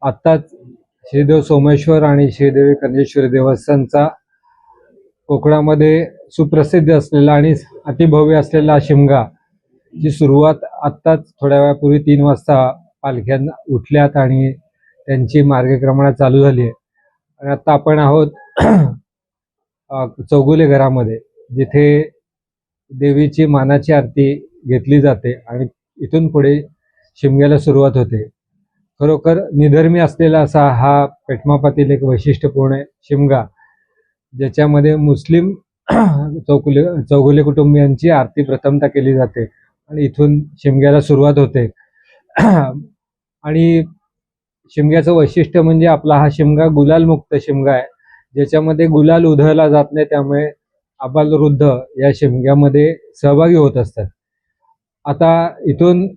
आत्ताच श्रीदेव सोमेश्वर आणि श्रीदेवी कर्णेश्वरी देवस्थानचा कोकणामध्ये सुप्रसिद्ध असलेला आणि अतिभव्य असलेला शिमगा ची सुरुवात आत्ताच थोड्या वेळापूर्वी 3 वाजता पालख्या उठल्यात आणि त्यांची मार्गक्रमणा चालू झाली आहे. आणि आता आपण आहोत चौगुले घरामध्ये, जिथे देवीची मानाची आरती घेतली जाते आणि इथून पुढे शिमग्याला सुरुवात होते. खरोखर निधर्मी असलेला असा हा पेठमापातील एक वैशिष्ट्यपूर्ण शिमगा, ज्याच्यामध्ये मुस्लिम चौगुले कुटुंबियांची आरती प्रथमतः केली जाते आणि इथून शिमग्याला सुरुवात होते. आणि शिमग्याचं वैशिष्ट्य म्हणजे आपला हा शिमगा गुलाल मुक्त शिमगा आहे, ज्याच्यामध्ये गुलाल उधळला जात नाही. त्यामुळे आबालवृद्ध या शिमग्यामध्ये सहभागी होत असतात. आता इथून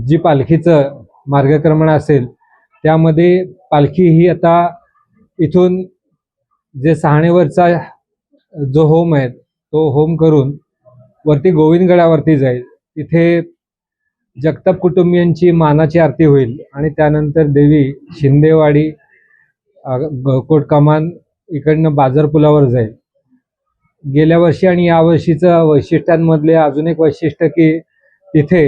जी पालखीचं मार्गक्रमण असेल त्यामध्ये पालखी ही आता इथून जे सहाणेवरचा जो होम आहे तो होम करून वरती गोविंदगडावरती जाईल. तिथे जगताप कुटुंबियांची मानाची आरती होईल आणि त्यानंतर देवी शिंदेवाडी गोकोट कमान इकडनं बाजारपुलावर जाईल. गेल्या वर्षी आणि या वर्षीचं वैशिष्ट्यांमधले अजून एक वैशिष्ट्य की तिथे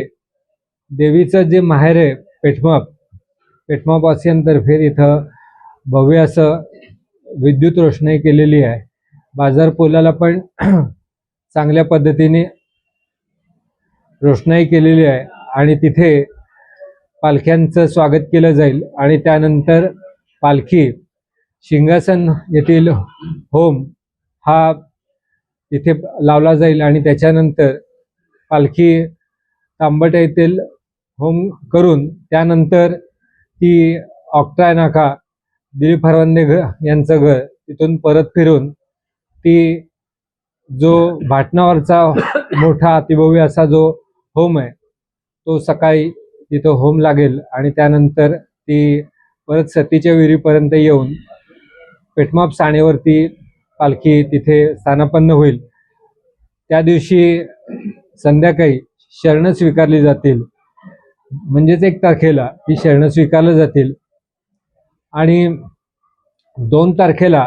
देवीचं जे माहेर आहे पेठमावासियांतर्फे इथं भव्य असं विद्युत रोषणाई केलेली आहे. बाजारपुलाला पण चांगल्या पद्धतीने रोषणाई केलेली आहे आणि तिथे पालख्यांचं स्वागत केलं जाईल. आणि त्यानंतर पालखी शिंगासन येथील होम हा तिथे लावला जाईल आणि त्याच्यानंतर पालखी तांबट येथील होम करून त्यानंतर ती ऑक्ट्राय नाका दिलीप हरवंदे यांचं घर तिथून परत फिरून ती जो भाटणावरचा मोठा अतिभव्य असा जो होम आहे तो सकाळी तिथं होम लागेल आणि त्यानंतर ती परत सतीच्या विहिरीपर्यंत येऊन पेठमाप साणेवरती पालखी तिथे स्थानापन्न होईल. त्या दिवशी संध्याकाळी शरण स्वीकारली जातील, म्हणजेच 1 तारखेला ती शरण स्वीकारली जातील आणि 2 तारखेला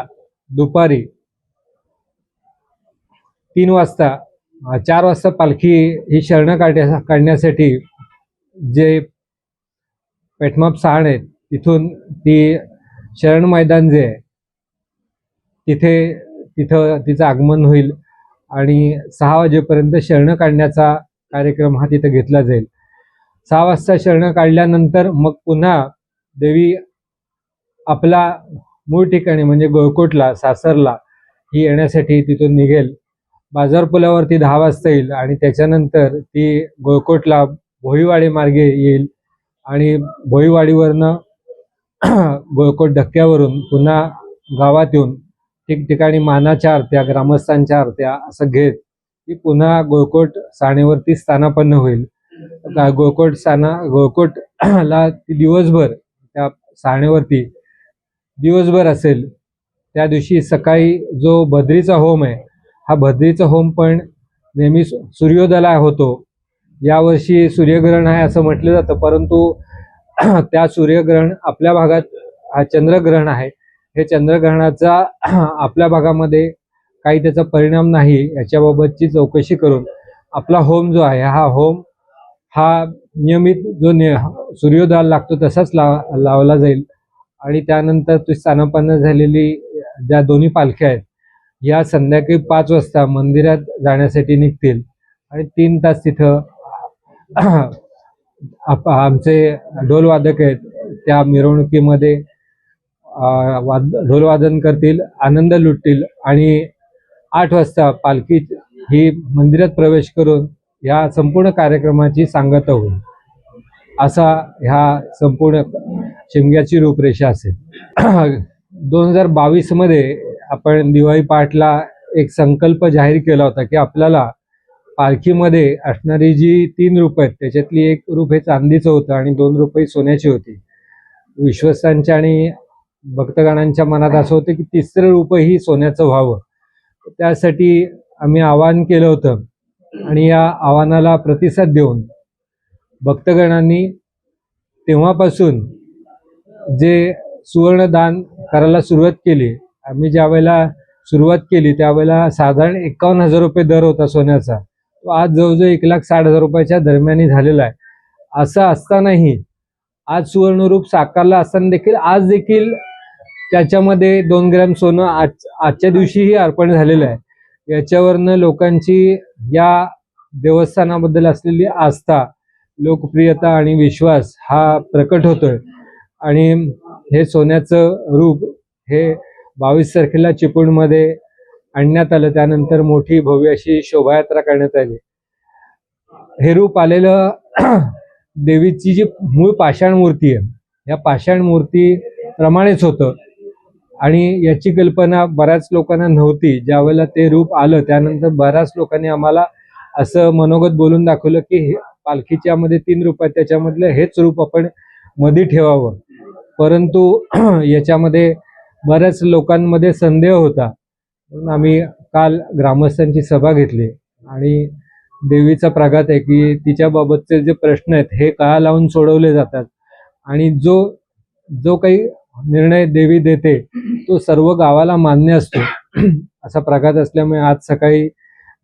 दुपारी 3 वाजता 4 वाजता पालखी ही शरण काढण्यासाठी जे पेठमाप सहाण आहेत तिथून ती शरण मैदान जे आहे तिथं तिचं आगमन होईल आणि 6 वाजेपर्यंत शरण काढण्याचा कार्यक्रम हा तिथं घेतला जाईल. 6 वाजता शरण काढल्यानंतर मग पुन्हा देवी आपला मूळ ठिकाणी म्हणजे गोळकोटला सासरला ही येण्यासाठी तिथून निघेल. बाजारपुलावरती 10 वाजता येईल आणि त्याच्यानंतर ती गोळकोटला भोईवाडी मार्गे येईल आणि भोईवाडीवरनं गोळकोट धक्क्यावरून पुन्हा गावात येऊन ठिकठिकाणी मानाच्या आरत्या ग्रामस्थांच्या आरत्या असं घेत ती पुन्हा गोळकोट साणेवरती स्थानापन्न होईल. गोळकोटला ती दिवसभर त्या साणेवरती दिवसभर असेल. त्या दिवशी सकाळी जो भद्रीचा होम आहे हा भद्रीचा होम पण नेहमी सूर्योदयाला होतो. यावर्षी सूर्यग्रहण आहे असं म्हटलं जातं, परंतु त्या सूर्यग्रहण आपल्या भागात हा चंद्रग्रहण आहे. हे चंद्रग्रहणाचा आपल्या भागामध्ये काही त्याचा परिणाम नाही याच्याबाबतची चौकशी करून आपला होम जो आहे हा होम हा नियमित जो सूर्योदयाला लागतो तसाच लावला जाईल. आणि त्यानंतर ती स्थानापन्न झालेली ज्या दोन्ही पालख्या आहेत या संध्याकाळी 5 वाजता मंदिरात जाण्यासाठी निघतील आणि 3 तास तिथं आमचे ढोलवादक आहेत त्या मिरवणुकीमध्ये ढोलवादन करतील, आनंद लुटतील आणि 8 वाजता पालखी ही मंदिरात प्रवेश करून या संपूर्ण कार्यक्रमाची सांगता होईल. असा ह्या संपूर्ण शिमग्याची रूपरेषा असेल. 2022 मध्ये आपण दिवाळी पहाटला एक संकल्प जाहीर केला होता की आपल्याला पालखीमध्ये असणारी जी 3 रूप आहेत त्याच्यातली 1 रूप हे चांदीचं होतं आणि 2 रूप सोन्याची होती. विश्वस्तांच्या आणि भक्तगणांच्या मनात असं होतं की 3रं रूप ही सोन्याचं व्हावं. त्यासाठी आम्ही आवाहन केलं होतं आणि या आव्हानाला प्रतिसाद देऊन भक्तगणांनी तेव्हापासून जे सुवर्णदान करायला सुरुवात केली, आम्ही ज्या वेळेला सुरुवात केली त्यावेळेला साधारण 51,000 रुपये दर होता सोन्याचा, तो आज जवळजवळ 1,60,000 रुपयाच्या दरम्यानी झालेला आहे. असं असतानाही आज सुवर्णरूप साकारला असताना देखील आज देखील त्याच्यामध्ये 2 ग्रॅम सोनं आजच्या दिवशीही अर्पण झालेलं आहे. याच्यावरनं लोकांची या देवस्थानाबद्दल असलेली आस्था, लोकप्रियता आणि विश्वास हा प्रकट होतोय. आणि हे सोन्याचं रूप हे 22 तारखेला चिपळूणमध्ये आणण्यात आलं. त्यानंतर मोठी भव्य अशी शोभायात्रा करण्यात आली. हे रूप आलेलं देवीची जी मूळ पाषाण मूर्ती आहे, या पाषाण मूर्ती प्रमाणेच होतं आणि याची कल्पना बऱ्याच लोकांना नव्हती. ज्या वेळेला ते रूप आलं त्यानंतर बऱ्याच लोकांनी आम्हाला असं मनोगत बोलून दाखवलं की पालखीच्या मध्ये 3 रूप आहेत, त्याच्यामधलं हेच रूप आपण मध्ये ठेवावं. परंतु याच्यामध्ये बऱ्याच लोकांमध्ये संदेह होता, म्हणून आम्ही काल ग्रामस्थांची सभा घेतली आणि देवीचा प्रघात आहे की तिच्याबाबतचे जे प्रश्न आहेत हे काळा लावून सोडवले जातात आणि जो काही निर्णय देवी देते तो सर्व गावाला मान्य असतो. असा प्रघात असल्यामुळे आज सकाळी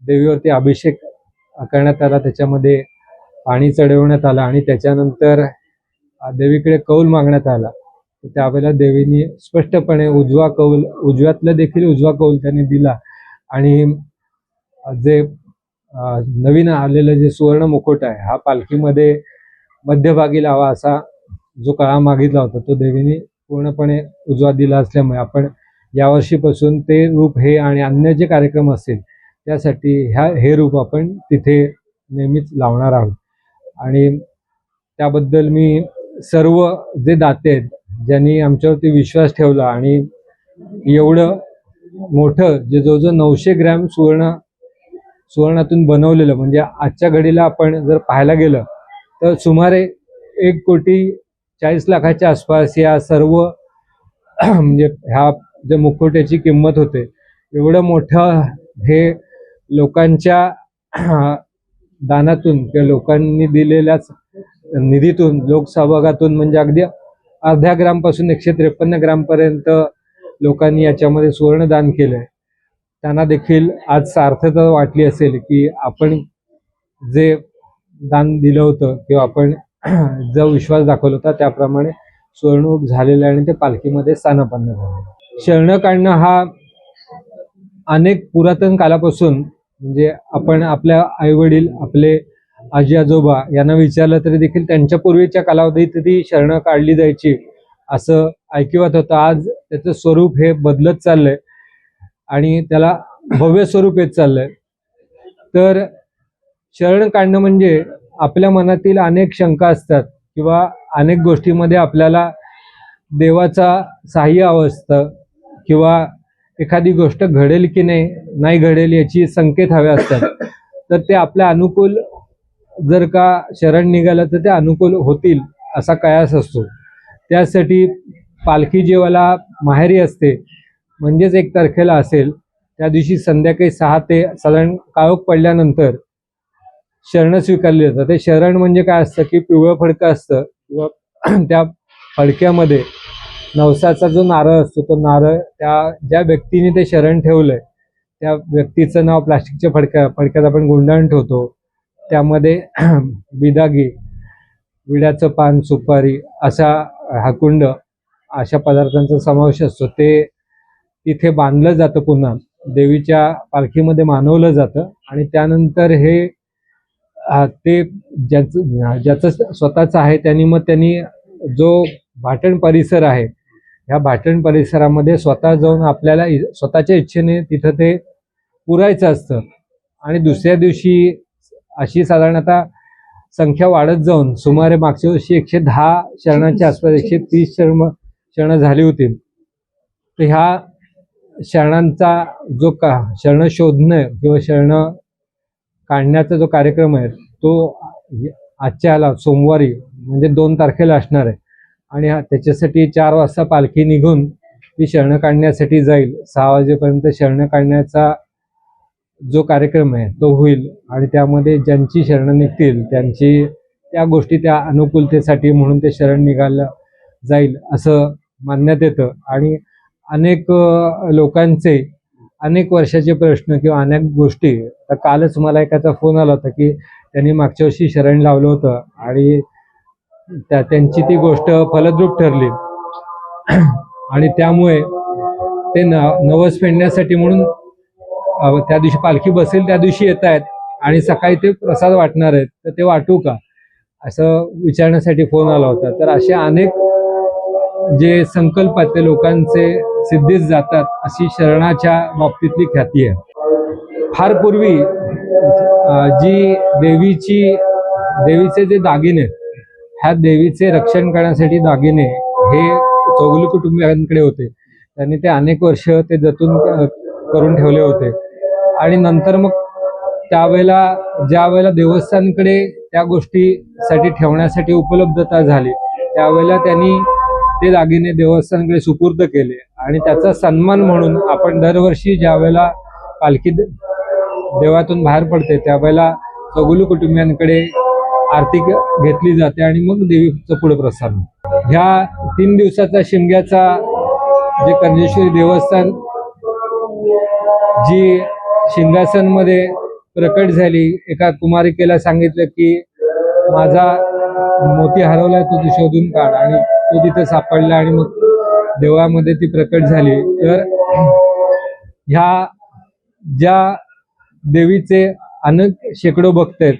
देवीवरती अभिषेक करण्यात आला, त्याच्यामध्ये पाणी चढवण्यात आलं आणि त्याच्यानंतर देवीकडे कौल मागण्यात आला. त्यावेळेला देवीने स्पष्टपणे उजव्यातलं देखील उजवा कौल त्यांनी दिला आणि जे नवीन आलेलं जे सुवर्ण मुकुट आहे हा पालखीमध्ये मध्यभागी लावा असा जो काळा मागितला होता तो देवीने पूर्णपणे उजवा दिला असल्यामुळे आपण यावर्षीपासून ते रूप हे आणि अन्य जे कार्यक्रम असतील त्यासाठी हे रूप आपण तिथे नेहमीच लावणार आहोत. आणि त्याबद्दल मी सर्व जे दाते आहेत ज्यांनी आमच्यावरती विश्वास ठेवला आणि एवढं मोठं जे जवळजवळ 900 ग्रॅम सुवर्णातून बनवलेलं, म्हणजे आजच्या घडीला आपण जर पाहायला गेलं तर सुमारे 1,40,00,000च्या आसपास या सर्व म्हणजे ह्या जे मुखवट्याची किंमत होते. एवढं मोठं हे लोकांच्या दानातून किंवा लोकांनी दिलेल्याच निधीतून, लोकसहभागातून, म्हणजे अगदी अर्ध्या ग्रामपासून 153 ग्रामपर्यंत लोकांनी याच्यामध्ये सुवर्णदान केलंय. त्यांना देखील आज सार्थकता वाटली असेल की आपण जे दान दिलं होतं किंवा आपण जो विश्वास दाखवला होता त्याप्रमाणे सुवर्णरूप झालेलं आहे आणि ते पालखीमध्ये स्थानापन्न झालं. शरण काढणं हा अनेक पुरातन कालापासून, म्हणजे आपण आपल्या आईवडील, आपले आजी आजोबा यांना विचारलं तरी देखील त्यांच्या पूर्वीच्या कालावधीत ती शरण काढली जायची असं ऐकिवात होतं. आज त्याचं स्वरूप हे बदलत चाललंय आणि त्याला भव्य स्वरूप येत चाललंय. तर शरण काढणं म्हणजे आपल्या मनातील अनेक शंका असतात किंवा अनेक गोष्टीमध्ये आपल्याला देवाचा सहाय्य हवं असतं किंवा एखादी गोष्ट घडेल की नाही घडेल याची संकेत हवे असतात. तर ते आपल्या अनुकूल जर का शरण निघालं तर ते अनुकूल होतील असा कयास असतो. त्यासाठी पालखी जेव्हा माहेरी असते, म्हणजेच 1 तारखेला असेल, त्या दिवशी संध्याकाळी 6 ते साधारण काळोख पडल्यानंतर शरण स्वीकारली जातात. ते शरण म्हणजे काय असतं की पिवळं फडकं असतं किंवा त्या फडक्यामध्ये नवसाचा जो नारळ असतो तो नारळ त्या ज्या व्यक्तीने ते शरण ठेवलंय त्या व्यक्तीचं नाव प्लास्टिकच्या फडक्यात आपण गुंडाळून ठेवतो. त्यामध्ये बिदागी, विड्याचं पान, सुपारी असा हाकुंड अशा पदार्थांचा समावेश असतो. ते तिथे बांधलं जातं, पुन्हा देवीच्या पालखीमध्ये मानवलं जातं आणि त्यानंतर हे ते ज्याचं स्वतःचं आहे त्यांनी जो भाटण परिसर आहे ह्या भाटण परिसरामध्ये स्वतः जाऊन आपल्याला स्वतःच्या इच्छेने तिथं ते पुरायचं असतं. आणि दुसऱ्या दिवशी अशी साधारण आता संख्या वाढत जाऊन सुमारे मागच्या वर्षी 110 शरणांच्या आसपास 130 शरण झाली होती. तर ह्या शरणांचा जो शरण शोधणं किंवा शरण काढण्याचा जो कार्यक्रम आहे तो आजच्या सोमवारी म्हणजे 2 तारखेला असणार आहे आणि त्याच्यासाठी 4 वाजता पालखी निघून ती शरण काढण्यासाठी जाईल. 6 वाजेपर्यंत शरण काढण्याचा जो कार्यक्रम आहे तो होईल आणि त्यामध्ये ज्यांची शरण निघतील त्यांची त्या गोष्टी त्या अनुकूलतेसाठी म्हणून ते शरण जाईल असं मानण्यात येतं. आणि अनेक लोकांचे अनेक वर्षाचे प्रश्न किंवा अनेक गोष्टी, तर कालच मला एकाचा फोन आला होता की त्यांनी मागच्या वर्षी शरण लावलं होतं आणि त्यांची ती गोष्ट फलद्रूप ठरली आणि त्यामुळे ते नवस फेडण्यासाठी म्हणून त्या दिवशी पालखी बसेल त्या दिवशी येत आहेत आणि सकाळी ते प्रसाद वाटणार आहेत, तर ते वाटू का असं विचारण्यासाठी फोन आला होता. तर असे अनेक जे संकल्प आहेत ते लोकांचे सिद्धीस जातात, अशी शरणाच्या बाबतीतली ख्याती आहे. फार पूर्वी जी देवीचे जे दागिने, ह्या देवीचे रक्षण करण्यासाठी दागिने हे चौगुले कुटुंबियांकडे होते. त्यांनी ते अनेक वर्ष ते जतन करून ठेवले होते आणि नंतर मग ज्या वेळेला देवस्थानकडे त्या गोष्टीसाठी ठेवण्यासाठी उपलब्धता झाली, त्यावेळेला त्यांनी ते दागिने देवस्थानकडे सुपूर्द केले आणि त्याचा सन्मान म्हणून आपण दरवर्षी ज्या वेळेला पालखी देवातून बाहेर पडते त्यावेळेला चौगुले कुटुंबियांकडे आरती घेतली जाते आणि मग देवीचं पुढे प्रस्थान. ह्या 3 दिवसाचा शिमग्याचा जे कर्णेश्वरी देवस्थान जी सिंहासनमध्ये प्रकट झाली, एका कुमारिकेला सांगितलं की माझा मोती हरवलाय, तो शोधून काढ, आणि तो तिथे सापडला आणि मग देवळामध्ये ती प्रकट झाली. तर ह्या ज्या देवीचे अनेक शेकडो भक्त आहेत,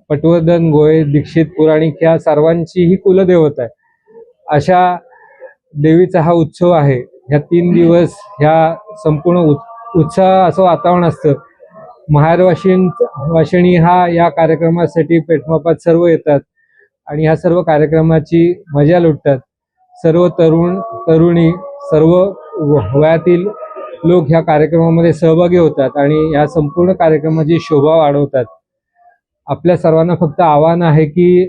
पटवर्धन, गोळे, दीक्षित, पुराणिक ह्या सर्वांची ही कुलदेवता आहे. अशा देवीचा हा उत्सव आहे. ह्या 3 दिवस ह्या संपूर्ण उत्साह असं वातावरण असतं. वाशिणी हा या कार्यक्रमासाठी पेठमापात सर्व येतात आणि ह्या सर्व कार्यक्रमाची मजा लुटतात. सर्व तरुणी सर्व वयातील लोक ह्या कार्यक्रमामध्ये सहभागी होतात आणि ह्या संपूर्ण कार्यक्रमाची शोभा वाढवतात. आपल्या सर्वांना फक्त आव्हान आहे की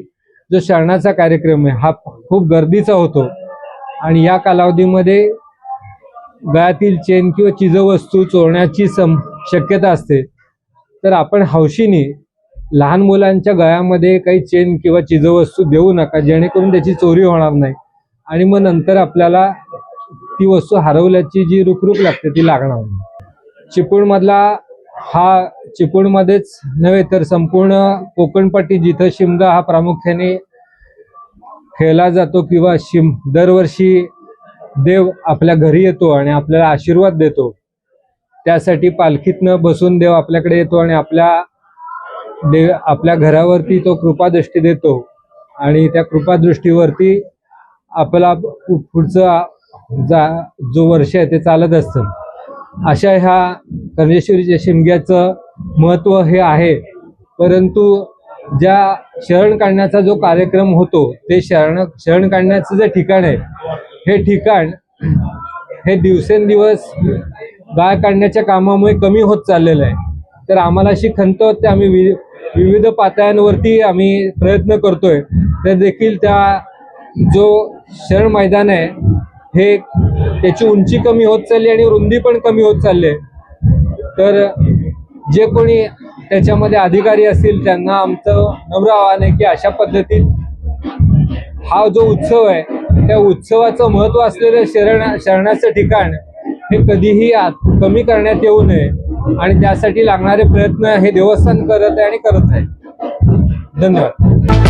जो शरणाचा कार्यक्रम आहे हा खूप गर्दीचा होतो आणि या कालावधीमध्ये गळ्यातील चेन किंवा चीजवस्तू चोरण्याची शक्यता असते. तर आपण हौशीने लहान मुलांच्या गळ्यामध्ये काही चेन किंवा चीजवस्तू देऊ नका, जेणेकरून त्याची चोरी होणार नाही आणि मग नंतर आपल्याला ती वस्तू हरवल्याची जी रुखरुख लागते ती लागणार नाही. चिपळूणमध्येच नव्हे तर संपूर्ण कोकणपट्टी जिथं शिमगा हा प्रामुख्याने खेळला जातो किंवा दरवर्षी देव आपल्या घरी येतो आणि आपल्याला आशीर्वाद देतो, त्यासाठी पालखीतनं बसून देव आपल्याकडे येतो आणि आपल्या घरावरती तो कृपादृष्टी देतो आणि त्या कृपादृष्टीवरती आपला पुढचा जो वर्ष आहे ते चालत असतं. अशा ह्या कर्णेश्वरीच्या शिमग्याचं महत्त्व हे आहे. परंतु ज्या शरण काढण्याचा जो कार्यक्रम होतो ते शरण काढण्याचं जे ठिकाण आहे, हे ठिकाण हे दिवसेंदिवस गाय काढण्याच्या कामामुळे कमी होत चाललेलं आहे. तर आम्हाला अशी खंत होते, आम्ही विविध पातळ्यांवरती आम्ही प्रयत्न करतोय, तर देखील जो शरण मैदान आहे हे त्याची उंची कमी होत चालली आणि रुंदी पण कमी होत चालली आहे. तर जे कोणी त्याच्यामध्ये अधिकारी असतील त्यांना आमचं नम्र आवाहन आहे की अशा पद्धतीत हा जो उत्सव आहे त्या उत्सवाचं महत्त्व असलेलं शरणाचं ठिकाण हे कधीही कमी करण्यात येऊ नये आणि त्यासाठी लागणारे प्रयत्न हे देवस्थान करत आहे आणि करत आहे. धन्यवाद.